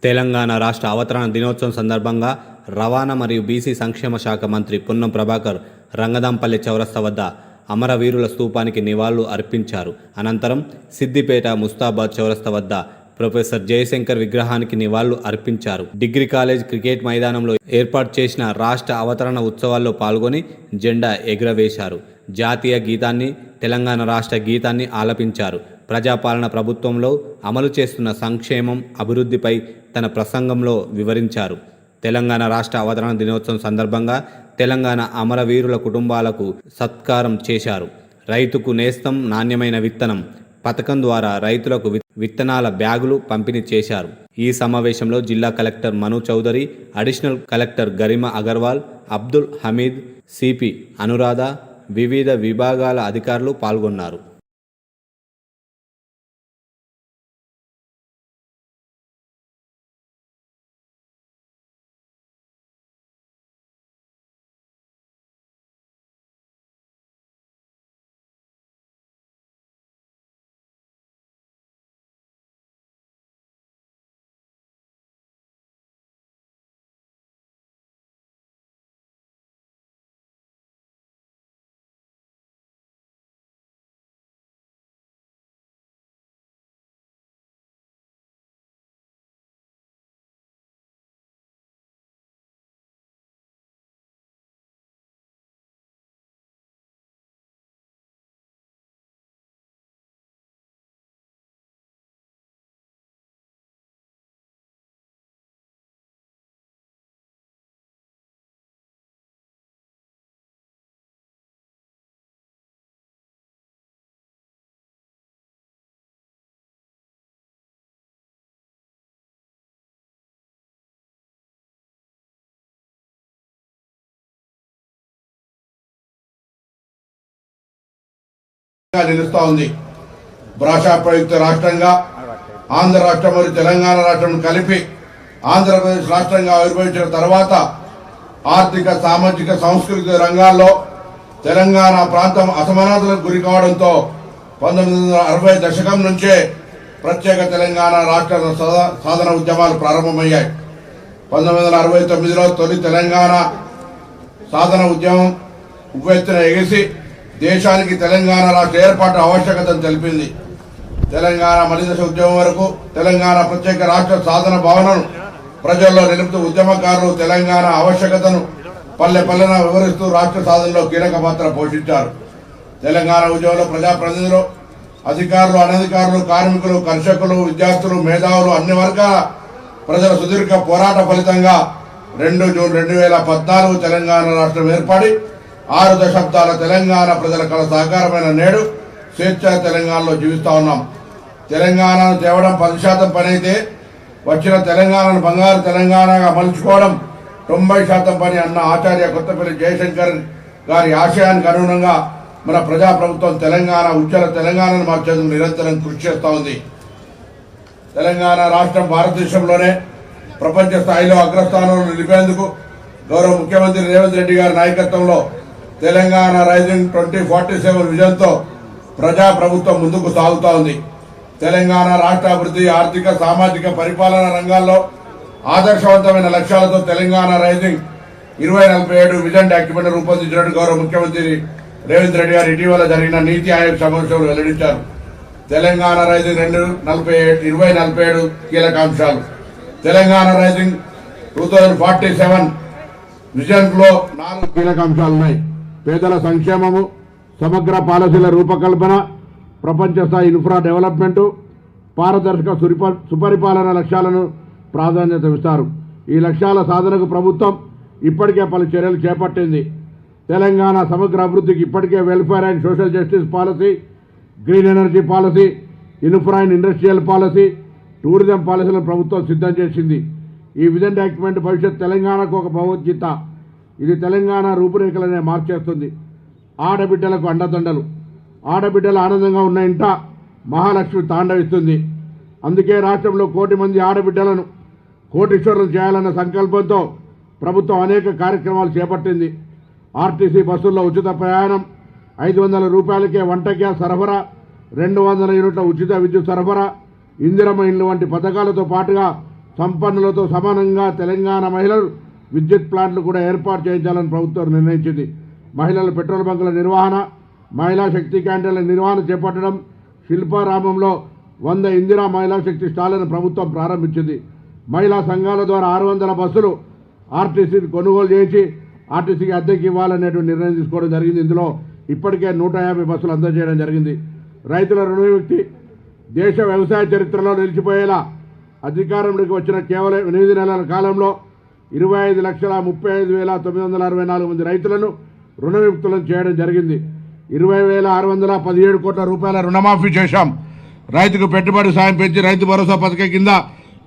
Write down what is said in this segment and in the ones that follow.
తెలంగాణ రాష్ట్ర అవతరణ దినోత్సవం సందర్భంగా రవాణా మరియు బీసీ సంక్షేమ శాఖ మంత్రి పొన్నం ప్రభాకర్ రంగదాంపల్లి చౌరస్తా వద్ద అమరవీరుల స్తూపానికి నివాళులు అర్పించారు. అనంతరం సిద్దిపేట ముస్తాబాద్ చౌరస్తా వద్ద ప్రొఫెసర్ జయశంకర్ విగ్రహానికి నివాళులు అర్పించారు. డిగ్రీ కాలేజ్ క్రికెట్ మైదానంలో ఏర్పాటు చేసిన రాష్ట్ర అవతరణ ఉత్సవాల్లో పాల్గొని జెండా ఎగురవేశారు. జాతీయ గీతాన్ని, తెలంగాణ రాష్ట్ర గీతాన్ని ఆలపించారు. ప్రజాపాలన ప్రభుత్వంలో అమలు చేస్తున్న సంక్షేమం, అభివృద్ధిపై తన ప్రసంగంలో వివరించారు. తెలంగాణ రాష్ట్ర అవతరణ దినోత్సవం సందర్భంగా తెలంగాణ అమరవీరుల కుటుంబాలకు సత్కారం చేశారు. రైతుకు నేస్తం నాణ్యమైన విత్తనం పథకం ద్వారా రైతులకు విత్తనాల బ్యాగులు పంపిణీ చేశారు. ఈ సమావేశంలో జిల్లా collector Manu Chaudhary, additional collector Garima Agarwal, Abdul Hameed, CP Anuradha, వివిధ విభాగాల అధికారులు పాల్గొన్నారు. నిలుస్తా ఉంది. భాషా ప్రయుక్త రాష్ట్రంగా ఆంధ్ర రాష్ట్రం మరియు తెలంగాణ రాష్ట్రం కలిపి ఆంధ్రప్రదేశ్ రాష్ట్రంగా ఆవిర్భవించిన తర్వాత ఆర్థిక, సామాజిక, సాంస్కృతిక రంగాల్లో తెలంగాణ ప్రాంతం అసమానతలకు గురి కావడంతో 1960 దశకం నుంచే ప్రత్యేక తెలంగాణ రాష్ట్ర సాధన ఉద్యమాలు ప్రారంభమయ్యాయి. 1969లో తొలి తెలంగాణ సాధన ఉద్యమం ఉవ్వెత్తున ఎగిసి దేశానికి తెలంగాణ రాష్ట్ర ఏర్పాటు ఆవశ్యకతను తెలిపింది. తెలంగాణ మలిదశ ఉద్యమం వరకు తెలంగాణ ప్రత్యేక రాష్ట్ర సాధన భావనను ప్రజల్లో నిలుపుతూ ఉద్యమకారులు తెలంగాణ ఆవశ్యకతను పల్లె పల్లెన వివరిస్తూ రాష్ట్ర సాధనలో కీలక పాత్ర పోషించారు. తెలంగాణ ఉద్యమంలో ప్రజాప్రతినిధులు, అధికారులు, అనధికారులు, కార్మికులు, కర్షకులు, విద్యార్థులు, మేధావులు, అన్ని వర్గాల ప్రజల సుదీర్ఘ పోరాట ఫలితంగా 2 జూన్ 2014 తెలంగాణ రాష్ట్రం ఏర్పడి 6 దశాబ్దాల తెలంగాణ ప్రజల కళ సహకారమైన నేడు స్వేచ్ఛ తెలంగాణలో జీవిస్తా ఉన్నాం. తెలంగాణను తేవడం 10% పని అయితే వచ్చిన తెలంగాణను బంగారు తెలంగాణగా మలుచుకోవడం 90% పని అన్న ఆచార్య కొత్తపల్లి జయశంకర్ గారి ఆశయానికి అనుగుణంగా మన ప్రజాప్రభుత్వం తెలంగాణ ఉజ్వల తెలంగాణను మార్చేందుకు నిరంతరం కృషి చేస్తూ ఉంది. తెలంగాణ రాష్ట్రం భారతదేశంలోనే ప్రపంచ స్థాయిలో అగ్రస్థానంలో నిలిపేందుకు గౌరవ ముఖ్యమంత్రి రేవంత్ రెడ్డి గారి నాయకత్వంలో తెలంగాణ రైజింగ్ 2047 విజన్తో ప్రజాప్రభుత్వం ముందుకు సాగుతూ ఉంది. తెలంగాణ రాష్ట్ర అభివృద్ధి, ఆర్థిక, సామాజిక, పరిపాలన రంగాల్లో ఆదర్శవంతమైన లక్ష్యాలతో తెలంగాణ రైజింగ్ 2047 విజన్ డాక్యుమెంట్ రూపొందించినట్టు గౌరవ ముఖ్యమంత్రి రేవంత్ రెడ్డి గారు ఇటీవల జరిగిన నీతి ఆయోగ్ సమావేశంలో వెల్లడించారు. తెలంగాణ రైజింగ్ 2047 కీలక అంశాలు. తెలంగాణ రైజింగ్ 2047 విజన్ లో 4 కీలక అంశాలున్నాయి. పేదల సంక్షేమము, సమగ్ర పాలసీల రూపకల్పన, ప్రపంచ స్థాయి ఇన్ఫ్రా డెవలప్మెంటు, పారదర్శక సుపరిపాలన లక్ష్యాలను ప్రాధాన్యత ఇస్తారు. ఈ లక్ష్యాల సాధనకు ప్రభుత్వం ఇప్పటికే పలు చర్యలు చేపట్టింది. తెలంగాణ సమగ్ర అభివృద్ధికి ఇప్పటికే welfare and social justice policy, green energy policy, infra and industrial policy, tourism పాలసీలను ప్రభుత్వం సిద్ధం చేసింది. ఈ విజన్ డాక్యుమెంట్ భవిష్యత్ తెలంగాణకు ఒక భగవద్గీత. ఇది తెలంగాణ రూపురేఖలనే మార్చేస్తుంది. ఆడబిడ్డలకు అండదండలు. ఆడబిడ్డలు ఆనందంగా ఉన్న ఇంట మహాలక్ష్మి తాండవిస్తుంది. అందుకే రాష్ట్రంలో 1 కోటి మంది ఆడబిడ్డలను కోటీశ్వరులు చేయాలన్న సంకల్పంతో ప్రభుత్వం అనేక కార్యక్రమాలు చేపట్టింది. ఆర్టీసీ బస్సుల్లో ఉచిత ప్రయాణం, 500 రూపాయలకే వంట గ్యాస్ సరఫరా, 200 యూనిట్ల ఉచిత విద్యుత్ సరఫరా, ఇందిరమ్మ ఇండ్లు వంటి పథకాలతో పాటుగా సంపన్నులతో సమానంగా తెలంగాణ మహిళలు విద్యుత్ ప్లాంట్లు కూడా ఏర్పాటు చేయించాలని ప్రభుత్వం నిర్ణయించింది. మహిళల పెట్రోల్ బంకుల నిర్వహణ, మహిళా శక్తి క్యాంటీన్ల నిర్వహణ చేపట్టడం, శిల్పారామంలో 100 ఇందిరా మహిళా శక్తి స్టాళ్లను ప్రభుత్వం ప్రారంభించింది. మహిళా సంఘాల ద్వారా 600 బస్సులు ఆర్టీసీని కొనుగోలు చేసి ఆర్టీసీకి అద్దెకి ఇవ్వాలనేటువంటి నిర్ణయం తీసుకోవడం జరిగింది. ఇందులో ఇప్పటికే 150 బస్సులు అందజేయడం జరిగింది. రైతుల రుణ విముక్తి దేశ వ్యవసాయ చరిత్రలో నిలిచిపోయేలా అధికారంలోకి వచ్చిన కేవలం 8 నెలల కాలంలో 25,35,964 మంది రైతులను రుణ విముక్తులను చేయడం జరిగింది. 20,617 కోట్ల రూపాయల రుణమాఫీ చేశాం. రైతుకు పెట్టుబడి సాయం పెంచి రైతు భరోసా పథకం కింద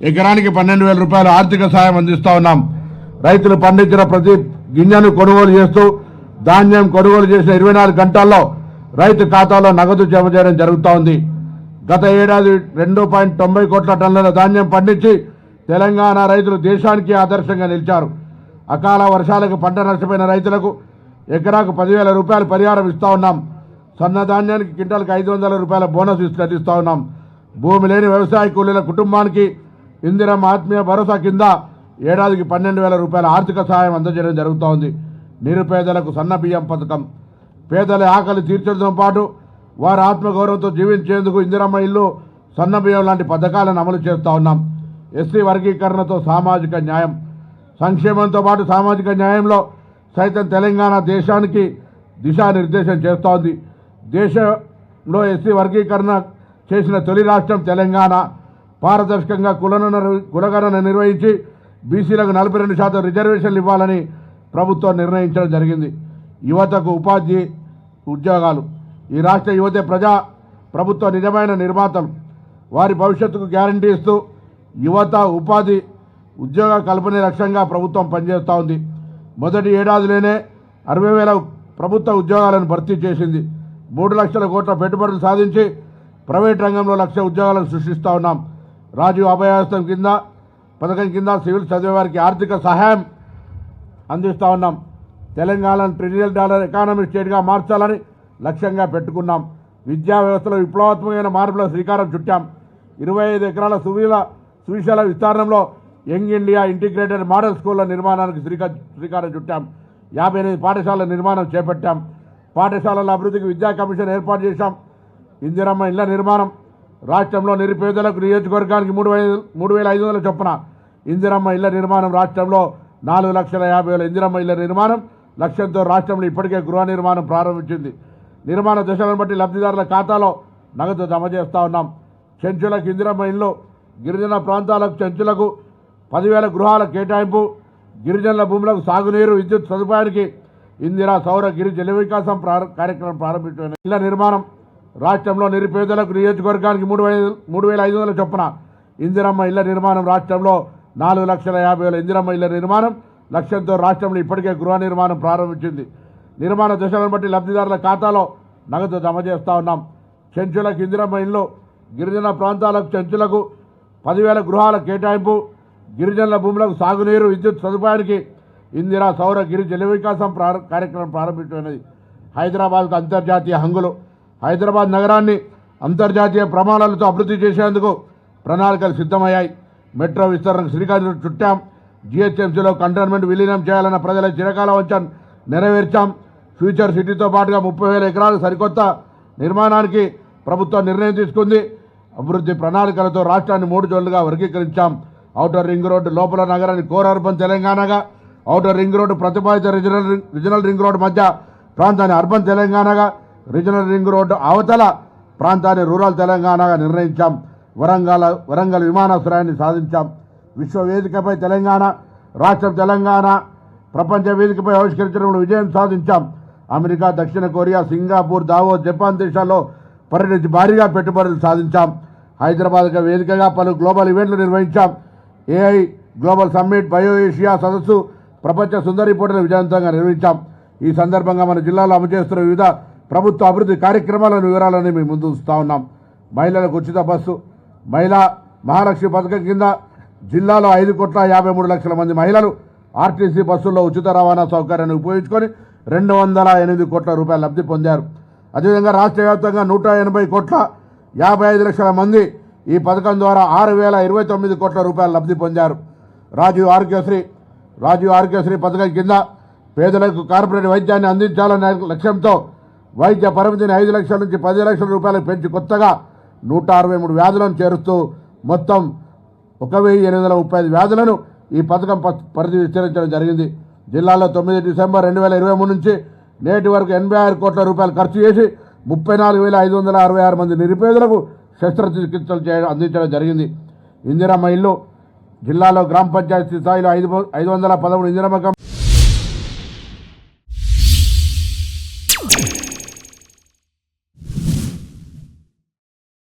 ఎకరానికి 12,000 రూపాయల ఆర్థిక సాయం అందిస్తూ ఉన్నాం. రైతులు పండించిన ప్రతి గింజను కొనుగోలు చేస్తూ ధాన్యం కొనుగోలు చేసిన 24 గంటల్లో రైతు ఖాతాలో నగదు జమ చేయడం జరుగుతూ ఉంది. గత ఏడాది 2.90 కోట్ల టన్నుల ధాన్యం పండించి తెలంగాణ రైతులు దేశానికి ఆదర్శంగా నిలిచారు. అకాల వర్షాలకు పంట నష్టపోయిన రైతులకు ఎకరాకు 10,000 రూపాయలు పరిహారం ఇస్తూ ఉన్నాం. సన్న ధాన్యానికి క్వింటాల్కి 500 రూపాయల బోనస్ ఇస్తూ ఉన్నాం. భూమి లేని వ్యవసాయ కూలీల కుటుంబానికి ఇందిరమ్మ ఆత్మీయ భరోసా కింద ఏడాదికి 12,000 రూపాయల ఆర్థిక సహాయం అందజేయడం జరుగుతూ ఉంది. నిరుపేదలకు సన్న బియ్యం పథకం పేదల ఆకలి తీర్చడంతో పాటు వారి ఆత్మగౌరవంతో జీవించేందుకు ఇందిరమ్మ ఇల్లు, సన్న బియ్యం లాంటి పథకాలను అమలు చేస్తూ ఉన్నాం. ఎస్సీ వర్గీకరణతో సామాజిక న్యాయం, సంక్షేమంతో పాటు సామాజిక న్యాయంలో సైతం తెలంగాణ దేశానికి దిశానిర్దేశం చేస్తోంది. దేశంలో ఎస్సీ వర్గీకరణ చేసిన తొలి రాష్ట్రం తెలంగాణ. పారదర్శకంగా కులగణన నిర్వహించి బీసీలకు 42% రిజర్వేషన్లు ఇవ్వాలని ప్రభుత్వం నిర్ణయించడం జరిగింది. యువతకు ఉపాధి ఉద్యోగాలు ఈ రాష్ట్ర యువతే ప్రభుత్వ నిజమైన నిర్మాతలు. వారి భవిష్యత్తుకు గ్యారంటీ ఇస్తూ యువత ఉపాధి ఉద్యోగ కల్పనే లక్ష్యంగా ప్రభుత్వం పనిచేస్తూ ఉంది. మొదటి ఏడాదిలోనే 60,000 ప్రభుత్వ ఉద్యోగాలను భర్తీ చేసింది. 3 లక్షల కోట్ల పెట్టుబడులు సాధించి ప్రైవేట్ రంగంలో 1,00,000 ఉద్యోగాలను సృష్టిస్తూ ఉన్నాం. రాజీవ్ అభయాస్తం పథకం కింద సివిల్ చదివే వారికి ఆర్థిక సహాయం అందిస్తూ ఉన్నాం. తెలంగాణను $1 ట్రిలియన్ ఎకానమీ స్టేట్గా మార్చాలని లక్ష్యంగా పెట్టుకున్నాం. విద్యా వ్యవస్థలో విప్లవాత్మకమైన మార్పుల శ్రీకారం చుట్టాం. 25 ఎకరాల సువిశాల విస్తరణలో యంగ్ ఇండియా ఇంటిగ్రేటెడ్ మోడల్ స్కూళ్ల నిర్మాణానికి శ్రీకారం చుట్టాం. 58 పాఠశాలల నిర్మాణం చేపట్టాం. పాఠశాలల అభివృద్ధికి విద్యా కమిషన్ ఏర్పాటు చేశాం. ఇందిరమ్మ ఇళ్ల నిర్మాణం రాష్ట్రంలో నిరుపేదలకు నియోజకవర్గానికి 3,500 చొప్పున ఇందిరమ్మ ఇళ్ల నిర్మాణం రాష్ట్రంలో 4,50,000 ఇందిరమ్మ ఇళ్ల నిర్మాణం లక్ష్యంతో రాష్ట్రంలో ఇప్పటికే గృహ నిర్మాణం ప్రారంభించింది. నిర్మాణ దశలను బట్టి లబ్ధిదారుల ఖాతాలో నగదు జమ చేస్తూ ఉన్నాం. చెంచులకు ఇందిరమ్మ ఇళ్లు, గిరిజన ప్రాంతాలకు చెంచులకు 10,000 గృహాల కేటాయింపు, గిరిజనుల భూములకు సాగునీరు విద్యుత్ సదుపాయానికి ఇందిరా సౌర గిరి జల వికాసం కార్యక్రమం ప్రారంభించిన ఇళ్ల నిర్మాణం రాష్ట్రంలో నిరుపేదలకు నియోజకవర్గానికి 3,500 చొప్పున ఇందిరమ్మ ఇళ్ల నిర్మాణం రాష్ట్రంలో 4,50,000 ఇందిరమ్మ ఇళ్ల నిర్మాణం లక్ష్యంతో రాష్ట్రంలో ఇప్పటికే గృహ నిర్మాణం ప్రారంభించింది. నిర్మాణ దశలను బట్టి లబ్ధిదారుల ఖాతాలో నగదు జమ చేస్తూ ఉన్నాం. చెంచులకు ఇందిరమ్మ ఇళ్లు, గిరిజన ప్రాంతాలకు చెంచులకు 10,000 గృహాల కేటాయింపు, గిరిజనుల భూములకు సాగునీరు విద్యుత్ సదుపాయానికి ఇందిరా సౌర గిరి జల వికాసం కార్యక్రమం ప్రారంభించినది. హైదరాబాద్కు అంతర్జాతీయ హంగులు. హైదరాబాద్ నగరాన్ని అంతర్జాతీయ ప్రమాణాలతో అభివృద్ధి చేసేందుకు ప్రణాళికలు సిద్ధమయ్యాయి. మెట్రో విస్తరణకు శ్రీకారం చుట్టాం. జిహెచ్ఎంసీలో కంటోన్మెంట్ విలీనం చేయాలన్న ప్రజల చిరకాల వంచన నెరవేర్చాం. ఫ్యూచర్ సిటీతో పాటుగా 30,000 ఎకరాల సరికొత్త నిర్మాణానికి ప్రభుత్వం నిర్ణయం తీసుకుంది. అభివృద్ధి ప్రణాళికలతో రాష్ట్రాన్ని 3 జోన్లుగా వర్గీకరించాం. ఔటర్ రింగ్ రోడ్డు లోపల నగరాన్ని కోర్ అర్బన్ తెలంగాణగా, ఔటర్ రింగ్ రోడ్డు ప్రతిపాదిత రీజనల్ రింగ్ రోడ్డు మధ్య ప్రాంతాన్ని అర్బన్ తెలంగాణగా, రీజనల్ రింగ్ రోడ్డు అవతల ప్రాంతాన్ని రూరల్ తెలంగాణగా నిర్ణయించాం. వరంగల్ విమానాశ్రయాన్ని సాధించాం. విశ్వవేదికపై తెలంగాణ, రాష్ట్రం తెలంగాణ ప్రపంచ వేదికపై ఆవిష్కరించడంలో విజయం సాధించాం. అమెరికా, దక్షిణ కొరియా, సింగపూర్, దావోస్, జపాన్ దేశాల్లో పర్యటించి భారీగా పెట్టుబడులు సాధించాం. హైదరాబాద్ వేదికగా పలు గ్లోబల్ ఈవెంట్లు నిర్వహించాం. AI global summit, bio Asia సదస్సు, ప్రపంచ సుందరి పోటీలు విజయవంతంగా నిర్వహించాం. ఈ సందర్భంగా మన జిల్లాలో అమలు చేస్తున్న వివిధ ప్రభుత్వ అభివృద్ధి కార్యక్రమాల వివరాలని మేము ముందు ఉంచుతా ఉన్నాం. మహిళలకు ఉచిత బస్సు, మహిళా మహాలక్ష్మి పథకం కింద జిల్లాలో 5,53,00,000 మంది మహిళలు ఆర్టీసీ బస్సుల్లో ఉచిత రవాణా సౌకర్యాన్ని ఉపయోగించుకొని 208 కోట్ల రూపాయల లబ్ధి పొందారు. అదేవిధంగా రాష్ట్ర వ్యాప్తంగా 180,55,00,000 మంది ఈ పథకం ద్వారా 6,029 కోట్ల రూపాయలు లబ్ధి పొందారు. రాజీవ్ ఆరోగ్యశ్రీ పథకం కింద పేదలకు కార్పొరేట్ వైద్యాన్ని అందించాలనే లక్ష్యంతో వైద్య పరిమితిని 5 లక్షల నుంచి 10 లక్షల రూపాయలకు పెంచి కొత్తగా 163 వ్యాధులను చేరుస్తూ మొత్తం 1,835 వ్యాధులను ఈ పథకం పరిధి విస్తరించడం జరిగింది. జిల్లాలో 9 డిసెంబర్ 2023 నుంచి నేటి వరకు 86 కోట్ల రూపాయలు ఖర్చు చేసి 34,566 మంది నిరుపేదలకు శస్త్రచికిత్సలు అందించడం జరిగింది. ఇందిరమ్మ ఇల్లు జిల్లాలో గ్రామ పంచాయతీ స్థాయిలో 513 ఇందిరమ్మ